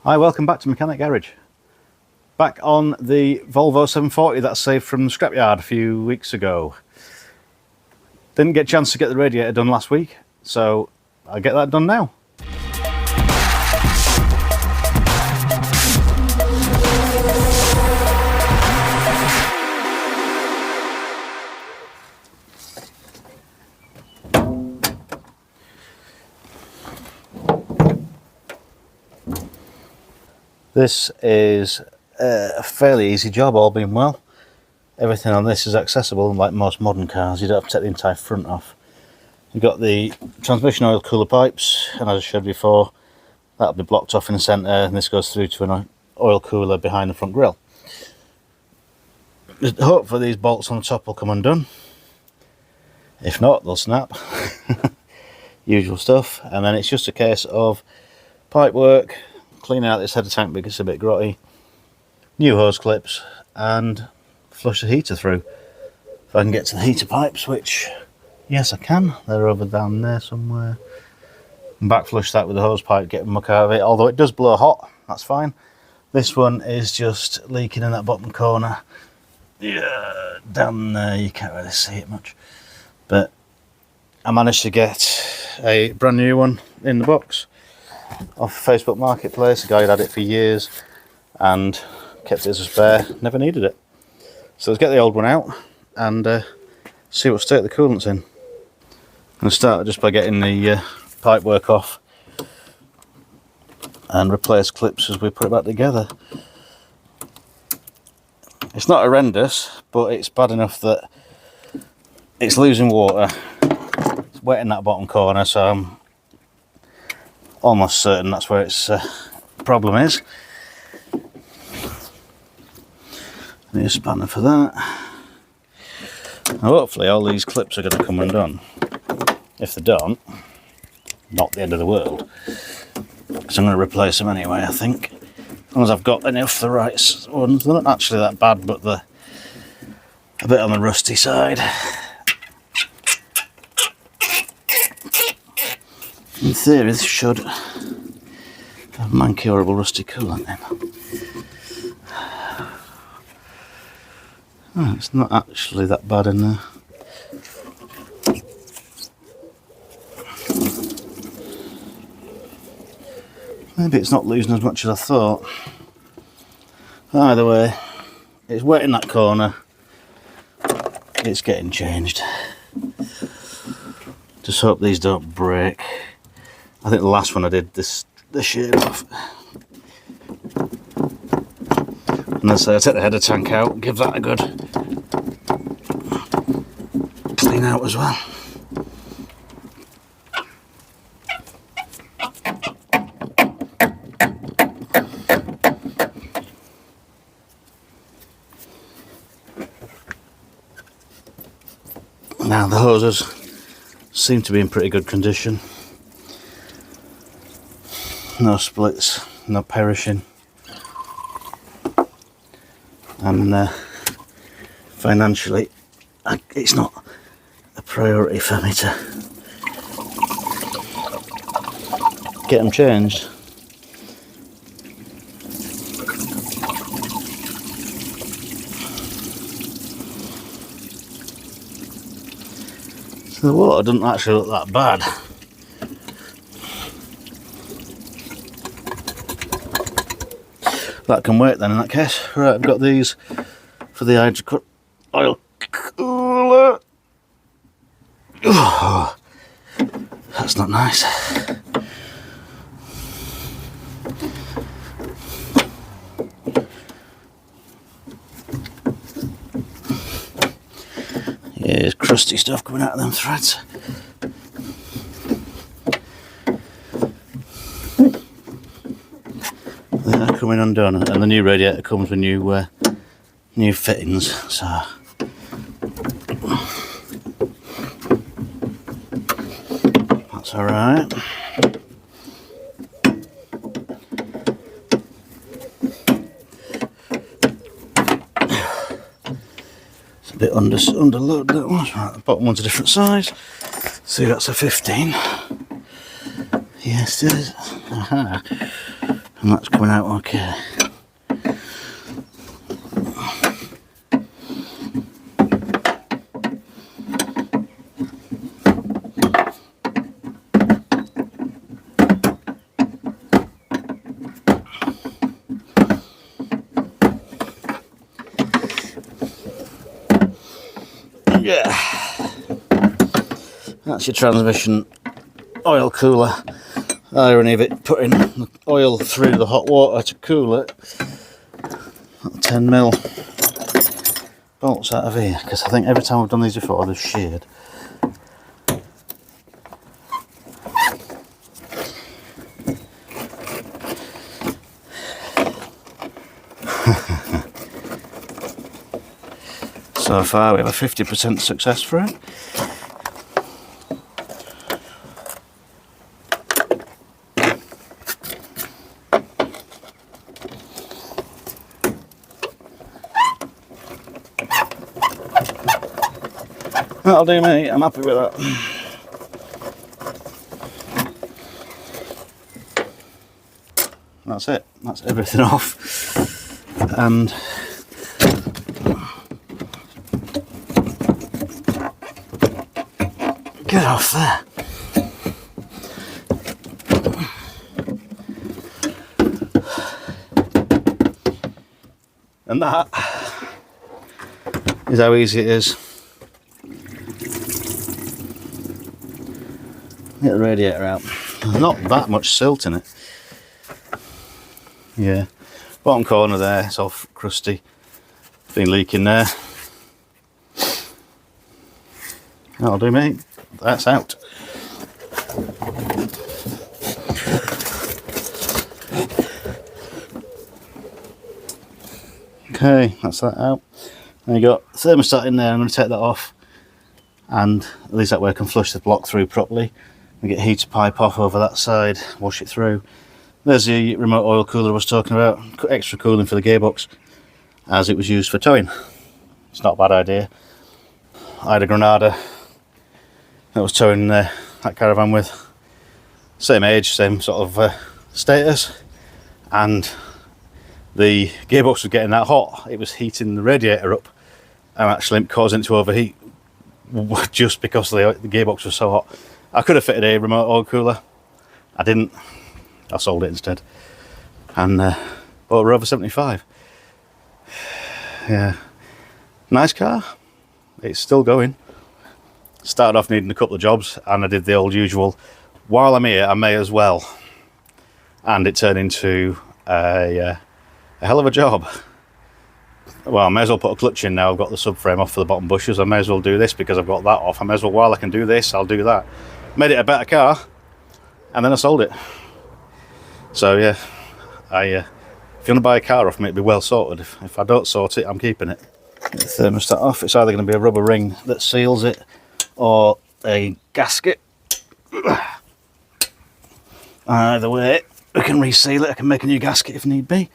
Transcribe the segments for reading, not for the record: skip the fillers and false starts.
Hi, welcome back to Mechanic Garage. Back on the Volvo 740 that I saved from the scrapyard a few weeks ago. Didn't get a chance to get the radiator done last week, so I'll get that done now. This is a fairly easy job, all being well. Everything on this is accessible, like most modern cars. You don't have to take the entire front off. You've got the transmission oil cooler pipes, and as I showed before, that'll be blocked off in the centre, and this goes through to an oil cooler behind the front grille. Hopefully these bolts on the top will come undone. If not, they'll snap. Usual stuff. And then it's just a case of pipe work, clean out this header tank because it's a bit grotty, new hose clips, and flush the heater through. If I can get to the heater pipes, which yes I can, they're over down there somewhere, and back flush that with the hose pipe, get muck out of it, although it does blow hot, that's fine. This one is just leaking in that bottom corner. Yeah, down there you can't really see it much, but I managed to get a brand new one in the box off Facebook Marketplace. A guy had it for years and kept it as a spare, never needed it. So let's get the old one out and see what state the coolant's in. I'm going to start just by getting the pipe work off and replace clips as we put it back together. It's not horrendous, but it's bad enough that it's losing water. It's wet in that bottom corner, so I'm almost certain that's where its problem is. I need a spanner for that. Now hopefully all these clips are going to come undone. If they don't, not the end of the world, because I'm going to replace them anyway, I think. As long as I've got enough the right ones. They're not actually that bad, but they're a bit on the rusty side. In theory this should have mancurable rusty coolant in. Oh, it's not actually that bad in there. Maybe it's not losing as much as I thought. Either way, it's wet in that corner. It's getting changed. Just hope these don't break. I think the last one I did the shade off. And then so I take the header tank out, give that a good clean out as well. Now the hoses seem to be in pretty good condition. No splits, no perishing. And financially, it's not a priority for me to get them changed. So the water doesn't actually look that bad. That can wait then in that case. Right, I've got these for the hydrocut oil cooler. Oh, that's not nice. Yeah, there's crusty stuff coming out of them threads. They're coming undone, and the new radiator comes with new fittings, so that's alright. It's a bit underloaded, that one. Right, the bottom one's a different size. See, that's a 15. Yes, it is. Aha. And that's coming out okay. Yeah, that's your transmission oil cooler. Irony of it, putting the oil through the hot water to cool it. 10mm bolts out of here, because I think every time I've done these before they've sheared. So far we have a 50% success rate. That'll do me, I'm happy with that. That's it, that's everything off. And get off there. And that is how easy it is. Get the radiator out. There's not that much silt in it. Yeah, bottom corner there, it's all crusty. Been leaking there. That'll do me. That's out. Okay, that's that out. Then you got thermostat in there. I'm going to take that off, and at least that way I can flush the block through properly. We get heater pipe off over that side, wash it through. There's the remote oil cooler I was talking about. Extra cooling for the gearbox, as it was used for towing. It's not a bad idea. I had a Granada that was towing that caravan with. Same age, same sort of status, and the gearbox was getting that hot. It was heating the radiator up and actually causing it to overheat just because the gearbox was so hot. I could have fitted a remote oil cooler. I didn't. I sold it instead. And bought a Rover 75. Yeah. Nice car. It's still going. Started off needing a couple of jobs, and I did the old usual, while I'm here I may as well. And it turned into a hell of a job. Well, I may as well put a clutch in now. I've got the subframe off for the bottom bushes. I may as well do this because I've got that off. I may as well, while I can do this, I'll do that. Made it a better car, and then I sold it. So yeah, if you want to buy a car off me, it'd be well sorted. If I don't sort it, I'm keeping it. Get the thermostat off. It's either going to be a rubber ring that seals it, or a gasket. Either way, we can reseal it. I can make a new gasket if need be.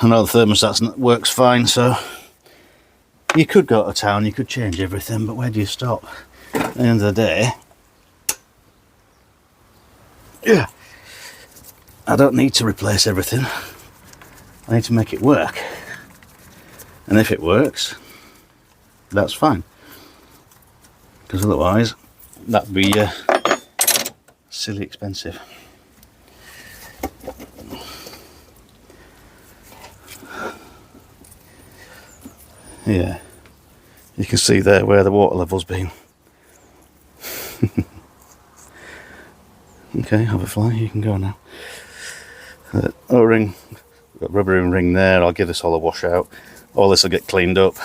I know the thermostat works fine, so you could go to town, you could change everything, but where do you stop? At the end of the day, yeah, I don't need to replace everything. I need to make it work. And if it works, that's fine. Because otherwise, that'd be silly expensive. Yeah, you can see there where the water level's been. Okay, have a fly, you can go now. O-ring, got rubber ring there. I'll give this all a wash out. All this will get cleaned up.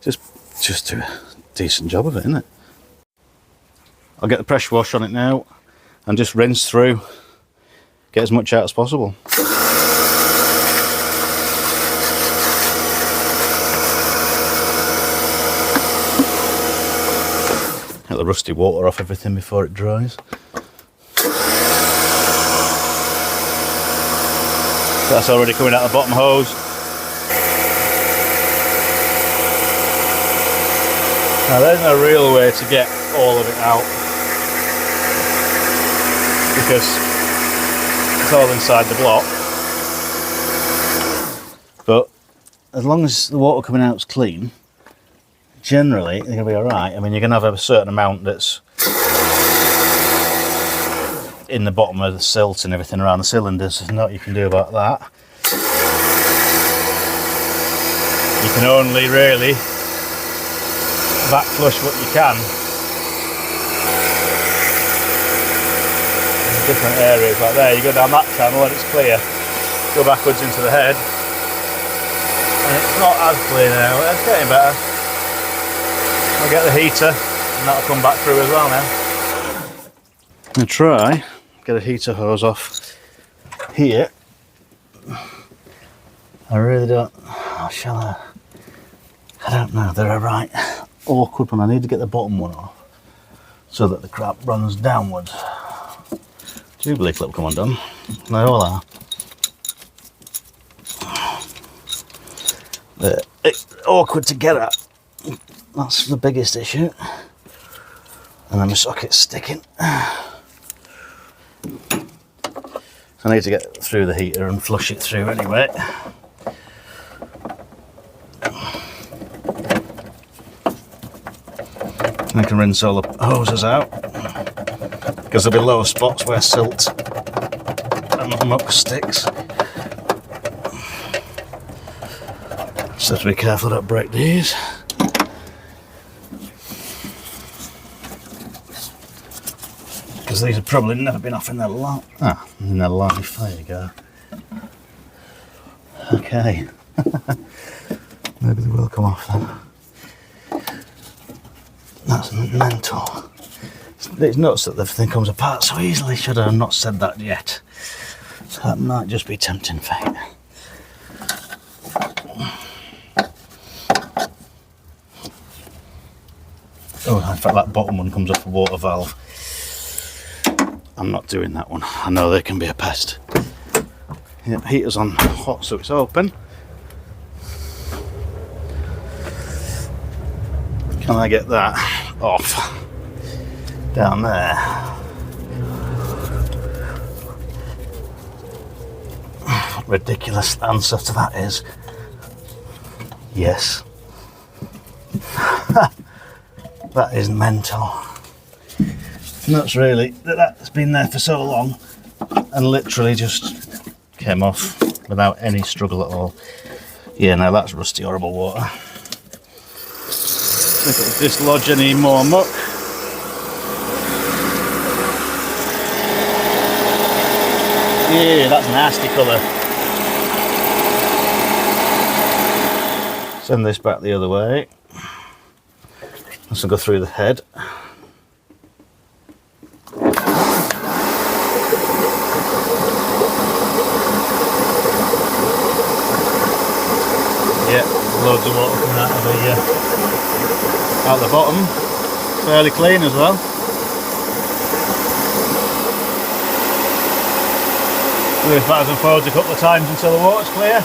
Just do a decent job of it, innit? I'll get the pressure wash on it now and just rinse through, get as much out as possible. Get the rusty water off everything before it dries. That's already coming out the bottom hose. Now there's no real way to get all of it out because it's all inside the block, but as long as the water coming out is clean, generally they're going to be alright. I mean, you're going to have a certain amount that's in the bottom of the silt and everything around the cylinders. There's nothing you can do about that. You can only really back flush what you can in different areas. Like there, you go down that channel and it's clear. Go backwards into the head and it's not as clear now. It's getting better. I'll get the heater and that'll come back through as well now. I'm going to try get a heater hose off here. I really don't. Oh, shall I? I don't know. They're a right awkward one. I need to get the bottom one off so that the crap runs downwards. Jubilee clip come undone. They all are. It's awkward to get at. That's the biggest issue. And then my socket's sticking. I need to get through the heater and flush it through anyway. I can rinse all the hoses out because there'll be low spots where silt and muck sticks. So have to be careful I don't break these. Because these have probably never been off in their life. Ah, in their life, there you go. Okay. Maybe they will come off then. That's mental. It's nuts that everything comes apart so easily. Should I have not said that yet? So that might just be tempting fate. Oh, in fact that bottom one comes off a water valve. I'm not doing that one. I know they can be a pest. Yep, heater's on hot so it's open. Can I get that off down there? Ridiculous answer to that is yes. That is mental. Nuts really that that's been there for so long and literally just came off without any struggle at all. Yeah, now that's rusty horrible water. If it'll dislodge any more muck. Yeah, that's nasty colour. Send this back the other way. This will go through the head. Yeah, loads of water coming out of the bottom. Fairly clean as well. Do this backwards and forwards a couple of times until the water's clear.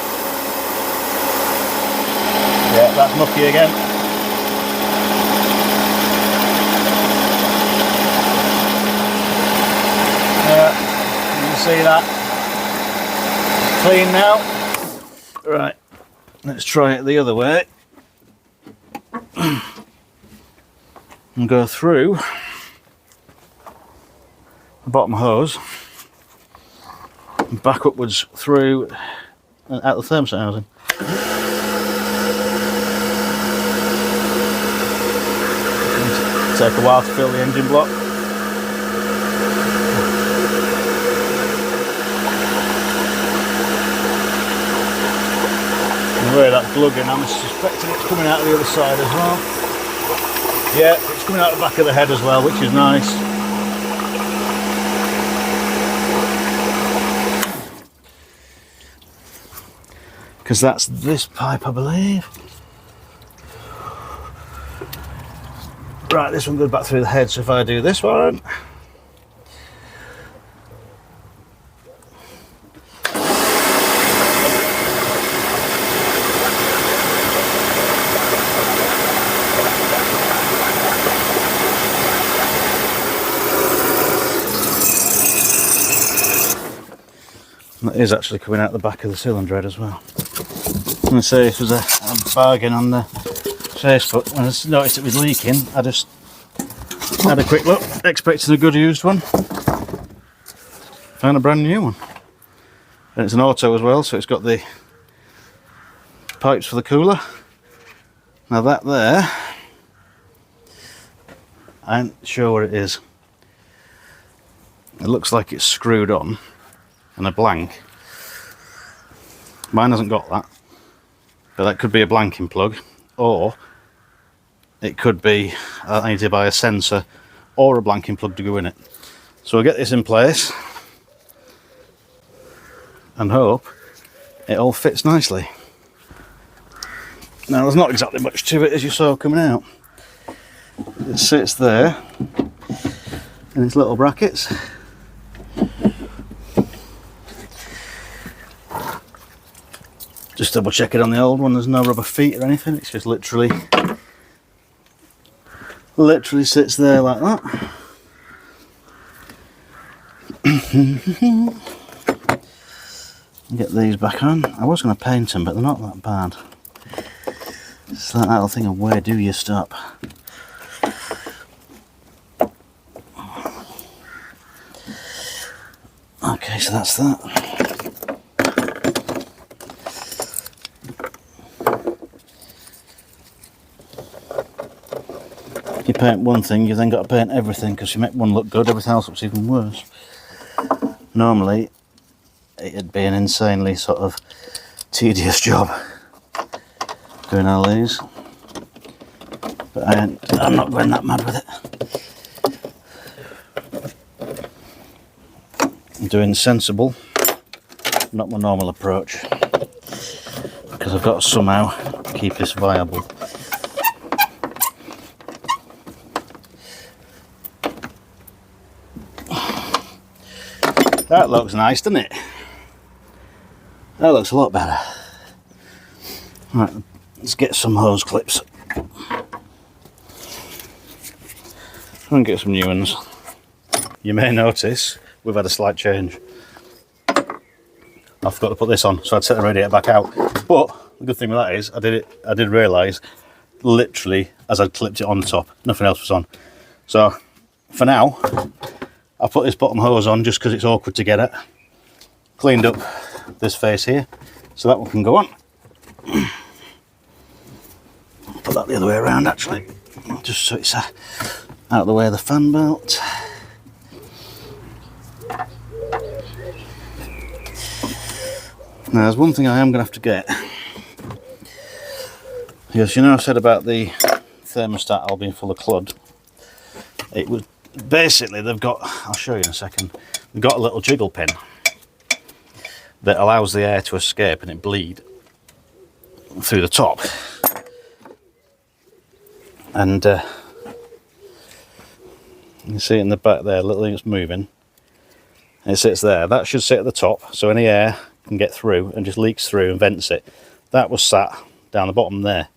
Yeah, that's mucky again. You can see that. It's clean now. Right. Let's try it the other way and go through the bottom hose and back upwards through and out the thermostat housing. Take a while to fill the engine block. Where that's glugging, I'm suspecting it's coming out of the other side as well. Yeah, it's coming out the back of the head as well, which is nice. Because that's this pipe, I believe. Right, this one goes back through the head, so if I do this one. That is actually coming out the back of the cylinder head as well. I'm going to say this was a bargain on the Facebook. When I noticed it was leaking, I just had a quick look, expecting a good used one. Found a brand new one. And it's an auto as well, so it's got the pipes for the cooler. Now that there, I ain't sure what it is. It looks like it's screwed on and a blank. Mine hasn't got that, but that could be a blanking plug, or it could be I need to buy a sensor or a blanking plug to go in it. So I'll get this in place and hope it all fits nicely. Now there's not exactly much to it, as you saw coming out. It sits there in its little brackets. Just double check it on the old one, there's no rubber feet or anything, it's just literally sits there like that. Get these back on. I was going to paint them, but they're not that bad. It's that little thing of where do you stop? Okay, so that's that. If you paint one thing, you've then got to paint everything, because you make one look good, everything else looks even worse. Normally, it'd be an insanely sort of tedious job doing all these, but I'm not going that mad with it. I'm doing sensible, not my normal approach, because I've got to somehow keep this viable. That looks nice, doesn't it? That looks a lot better. Right, let's get some hose clips. And get some new ones. You may notice we've had a slight change. I forgot to put this on, so I'd set the radiator back out. But the good thing with that is I did realise literally as I clipped it on the top, nothing else was on. So for now, I've put this bottom hose on just because it's awkward to get at. Cleaned up this face here, so that one can go on. Put that the other way around actually, just so it's out of the way of the fan belt. Now there's one thing I am going to have to get. Yes, you know I said about the thermostat all being full of crud. It was basically, they've got, I'll show you in a second, they've got a little jiggle pin that allows the air to escape and it bleed through the top. And you can see it in the back there, a little thing that's moving. It sits there. That should sit at the top, so any air can get through and just leaks through and vents it. That was sat down the bottom there.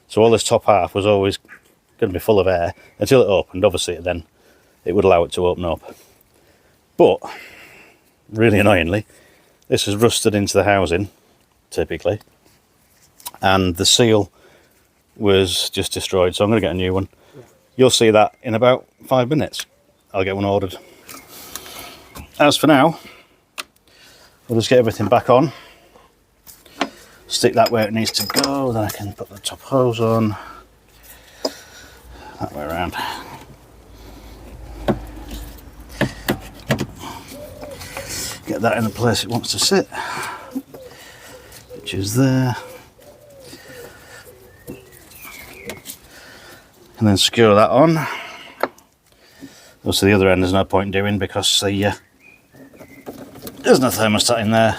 So all this top half was always going to be full of air until it opened. Obviously then it would allow it to open up. But, really annoyingly, this is rusted into the housing, typically. And the seal was just destroyed, so I'm going to get a new one. You'll see that in about 5 minutes. I'll get one ordered. As for now, we'll just get everything back on. Stick that where it needs to go, then I can put the top hose on. That way around. Get that in the place it wants to sit, which is there. And then secure that on. Also the other end there's no point doing because there's no thermostat in there.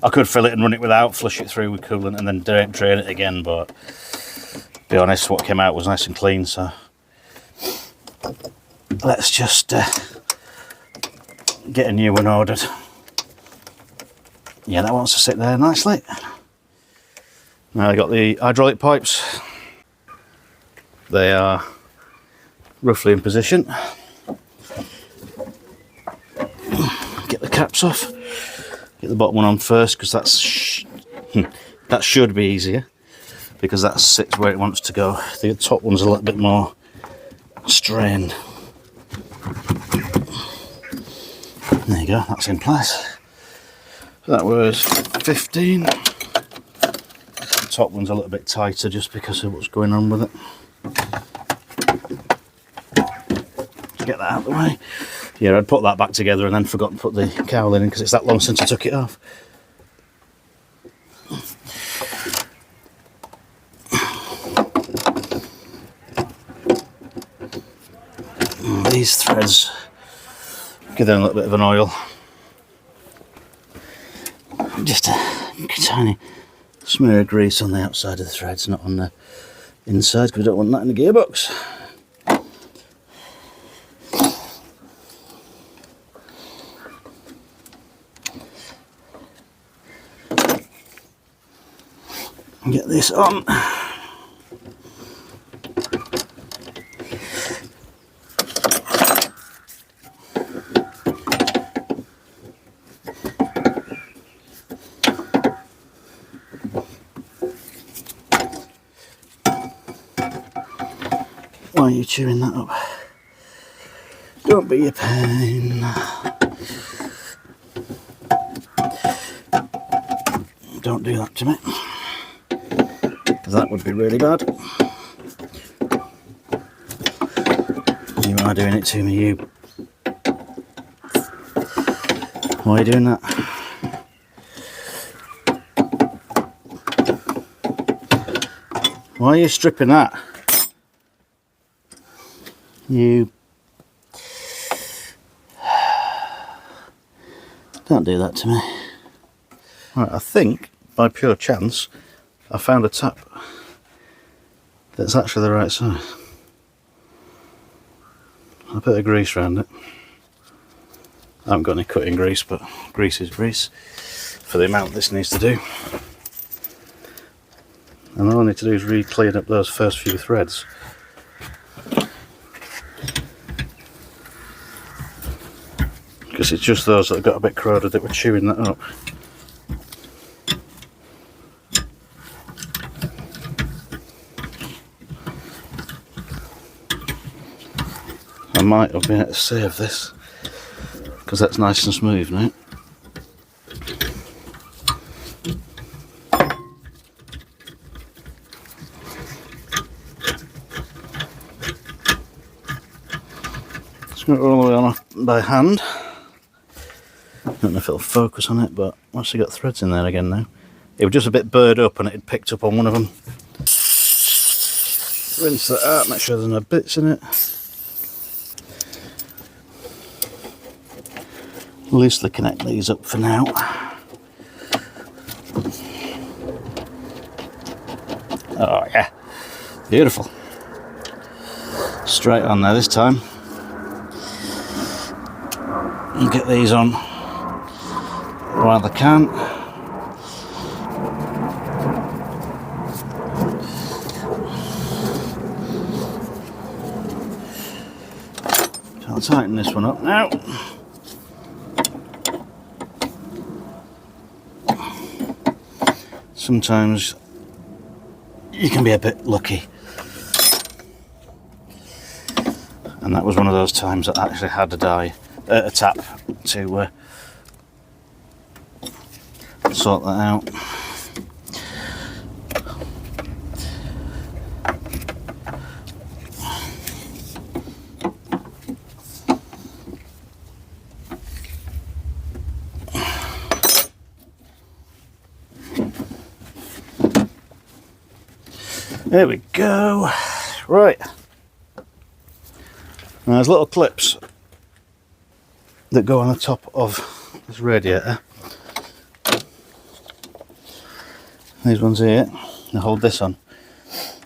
I could fill it and run it without, flush it through with coolant and then drain it again, but to be honest, what came out was nice and clean, so let's just get a new one ordered. Yeah, that wants to sit there nicely. Now I've got the hydraulic pipes. They are roughly in position. Get the caps off. Get the bottom one on first, because that should be easier, because that sits where it wants to go. The top one's a little bit more strained. There you go, that's in place. That was 15. The top one's a little bit tighter just because of what's going on with it. Get that out of the way. Yeah, I'd put that back together and then forgot to put the cowl in because it's that long since I took it off. And these threads, give them a little bit of an oil. Just a tiny smear of grease on the outside of the threads, not on the inside, because we don't want that in the gearbox. Get this on. Why are you chewing that up? Don't be a pain. Don't do that to me. That would be really bad. You are doing it to me, you. Why are you doing that? Why are you stripping that? You. Don't do that to me. Right, I think, by pure chance, I found a tap that's actually the right size. I'll put a grease around it. I haven't got any cutting grease, but grease is grease for the amount this needs to do. And all I need to do is re-clean up those first few threads. Because it's just those that have got a bit corroded that were chewing that up. I might have been able to save this because that's nice and smooth now. Just going all the way on by hand. Don't know if it'll focus on it, but I've actually got threads in there again now. It was just a bit burred up and it had picked up on one of them. Rinse that out, make sure there's no bits in it. Loosely connect these up for now. Oh yeah, beautiful. Straight on there this time. And get these on while they can. So I'll tighten this one up now. Sometimes you can be a bit lucky, and that was one of those times that I actually had a tap to sort that out. There we go. Right. Now there's little clips that go on the top of this radiator. These ones here, I hold this on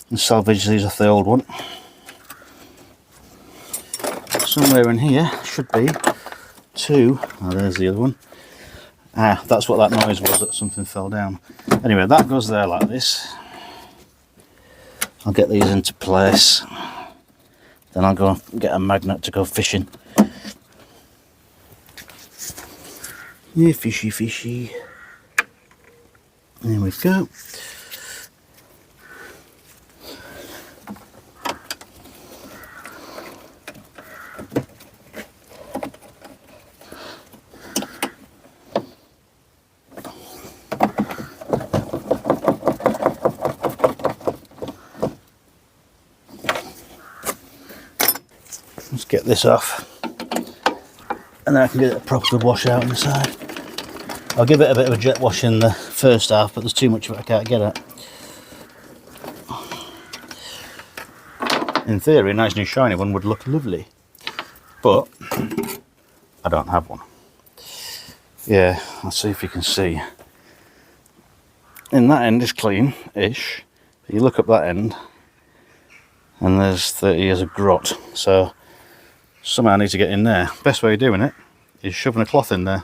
and salvage these off the old one. Somewhere in here should be two. Oh, there's the other one. Ah, that's what that noise was, that something fell down. Anyway, that goes there like this. I'll get these into place. Then I'll go and get a magnet to go fishing. Yeah, fishy, fishy. There we go. Let's get this off, and then I can get it a proper wash out inside. I'll give it a bit of a jet wash in the first half, but there's too much of it I can't get at. In theory, a nice new shiny one would look lovely, but I don't have one. Yeah, let's see if you can see. In that end is clean-ish, but you look up that end, and there's 30 years of grot, so somehow I need to get in there. Best way of doing it is shoving a cloth in there,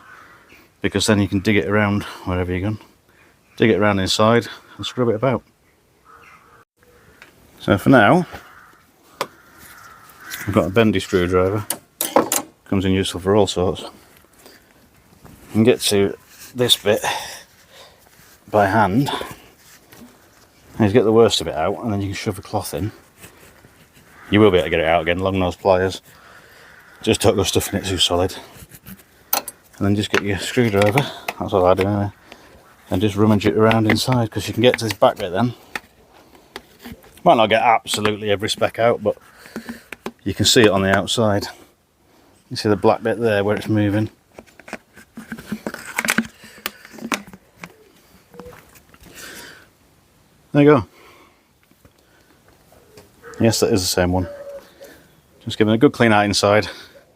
because then you can dig it around wherever you're going. Dig it around inside and scrub it about. So for now, I've got a bendy screwdriver. Comes in useful for all sorts. You can get to this bit by hand. And you get the worst of it out, and then you can shove a cloth in. You will be able to get it out again, long nose pliers. Just don't go stuffing it too solid. And then just get your screwdriver, that's what I do anyway, and just rummage it around inside, because you can get to this back bit then. Might not get absolutely every speck out, but you can see it on the outside. You see the black bit there where it's moving. There you go. Yes, that is the same one. Just giving it a good clean out inside,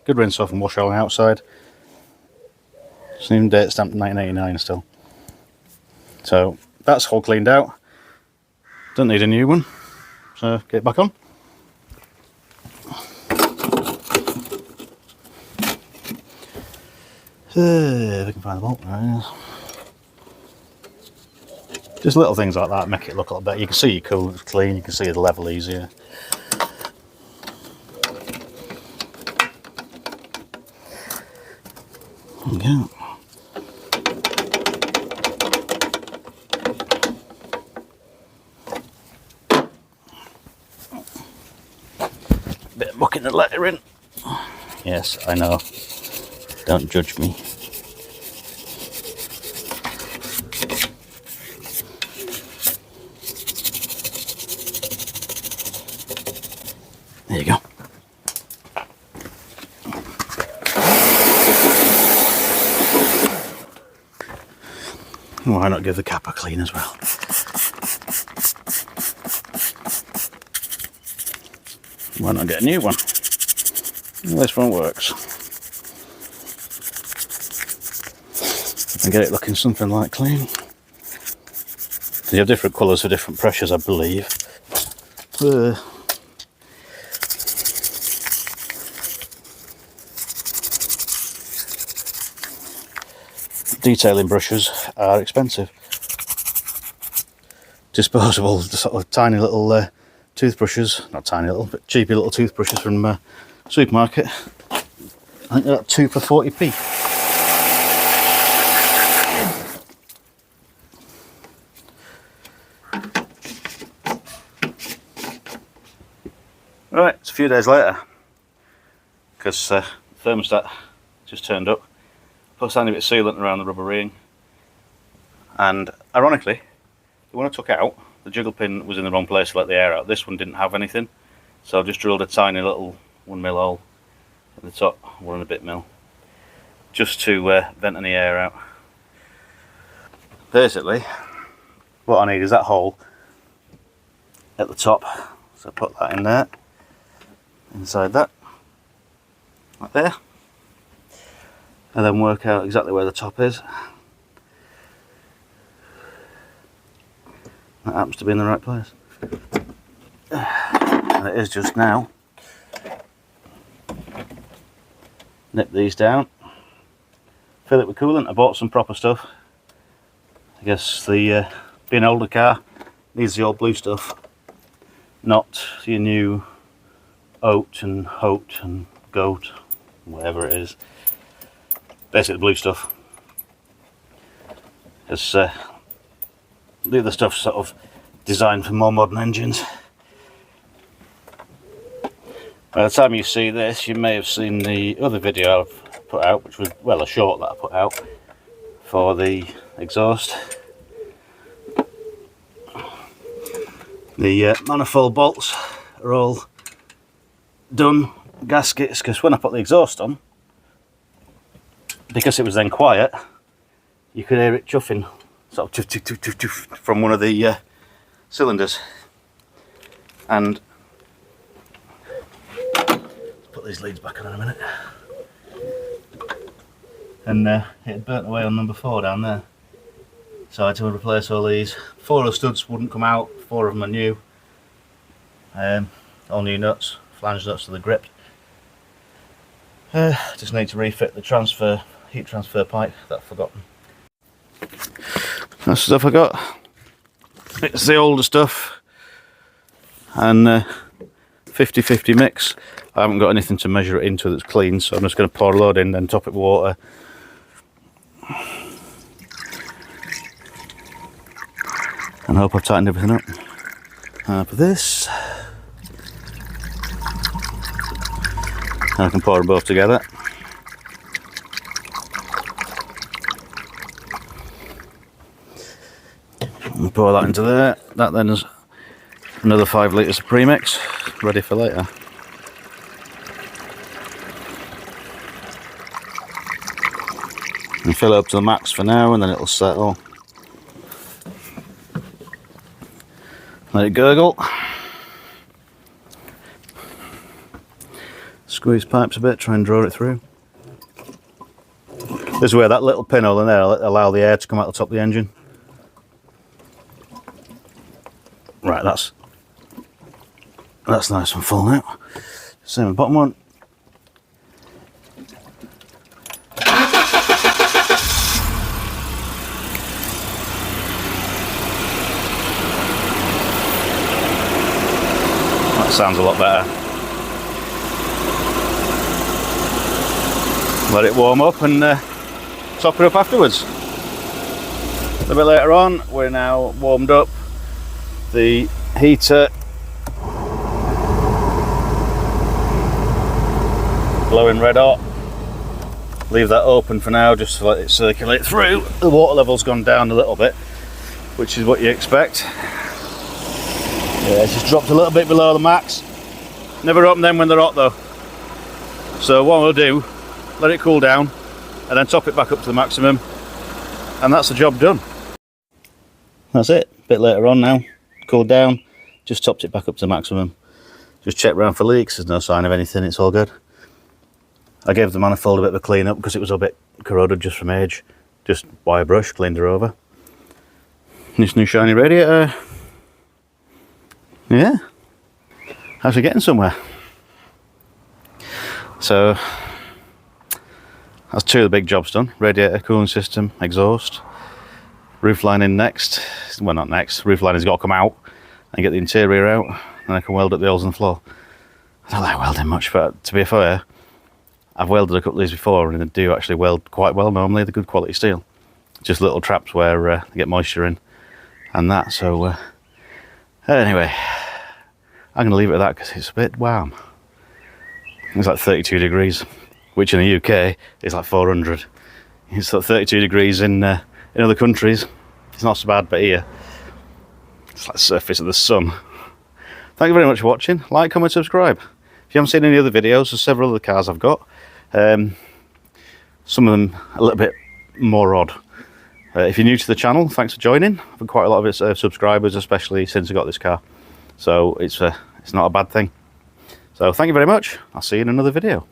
good rinse off and wash all the outside. It's even date stamped 1989 still. So that's all cleaned out. Don't need a new one. So get it back on. If we can find the bolt, there it is. Just little things like that make it look a lot better. You can see your coolant's clean, you can see the level easier. There we go. Bit of mucking the lettering. Yes, I know. Don't judge me. There you go. Why not give the cap a clean as well? Why not get a new one? Well, this one works. And get it looking something like clean. They have different colours for different pressures, I believe. Detailing brushes are expensive. Disposable, sort of tiny little toothbrushes, not tiny little, but cheapy little toothbrushes from supermarket. I think they're 2 for 40p. Right, it's a few days later, because thermostat just turned up. Put a tiny bit of sealant around the rubber ring, and ironically, the one I took out, the jiggle pin was in the wrong place to let the air out. This one didn't have anything, so I just drilled a tiny little 1mm hole at the top, 1.5mm, just to vent any air out. Basically, what I need is that hole at the top, so put that in there, inside that, like there. And then work out exactly where the top is. That happens to be in the right place. And it is just now. Nip these down. Fill it with coolant. I bought some proper stuff. I guess the being an older car needs the old blue stuff, not your new oat and hoat and goat, whatever it is. Basically the blue stuff. because the other stuff's sort of designed for more modern engines. By the time you see this, you may have seen the other video I've put out, which was, well, a short that I put out for the exhaust. The manifold bolts are all done, gaskets, because when I put the exhaust on, because it was then quiet, you could hear it chuffing, sort of chuff, chuff, chuff, chuff, chuff, from one of the cylinders. And put these leads back on in a minute. And it had burnt away on number 4 down there. So I had to replace all these. 4 of the studs wouldn't come out, 4 of them are new. All new nuts, flange nuts to the grip. Just need to refit the heat transfer pipe that I've forgotten. That's the stuff I got. It's the older stuff. And 50-50 mix. I haven't got anything to measure it into that's clean, so I'm just going to pour a load in, then top it with water. And hope I've tightened everything up. For this, I can pour them both together. And pour that into there. That then is another 5 litres of premix, ready for later. And fill it up to the max for now, and then it'll settle. Let it gurgle. Squeeze pipes a bit, try and draw it through. This is where that little pinhole in there will allow the air to come out the top of the engine. Right, that's nice and full now. Same with the bottom one. That sounds a lot better. Let it warm up and top it up afterwards. A bit later on, we're now warmed up the heater, glowing red hot. Leave that open for now just to let it circulate through. The water level's gone down a little bit, which is what you expect. Yeah, it's just dropped a little bit below the max. Never open them when they're hot though. So what we'll do, let it cool down and then top it back up to the maximum, and that's the job done. That's it. A bit later on now, cooled down, just topped it back up to the maximum. Just check around for leaks, there's no sign of anything, it's all good. I gave the manifold a bit of a clean up because it was a bit corroded just from age. Just wire brush, cleaned her over. This new shiny radiator. Yeah, actually getting somewhere. So that's 2 of the big jobs done. Radiator, cooling system, exhaust. Roof lining next. Well, not next. Roof lining's got to come out and get the interior out, and I can weld up the holes in the floor. I don't like welding much, but to be fair, I've welded a couple of these before and they do actually weld quite well normally. They're good quality steel. Just little traps where they get moisture in and that. So anyway, I'm going to leave it at that because it's a bit warm. It's like 32 degrees, which in the UK is like 400. It's like 32 degrees in other countries. It's not so bad, but here it's like the surface of the sun. Thank you very much for watching. Like, comment, subscribe. If you haven't seen any other videos, there's several other cars I've got. Some of them a little bit more odd. If you're new to the channel, thanks for joining. I've got quite a lot of its subscribers, especially since I got this car. So it's not a bad thing. So thank you very much. I'll see you in another video.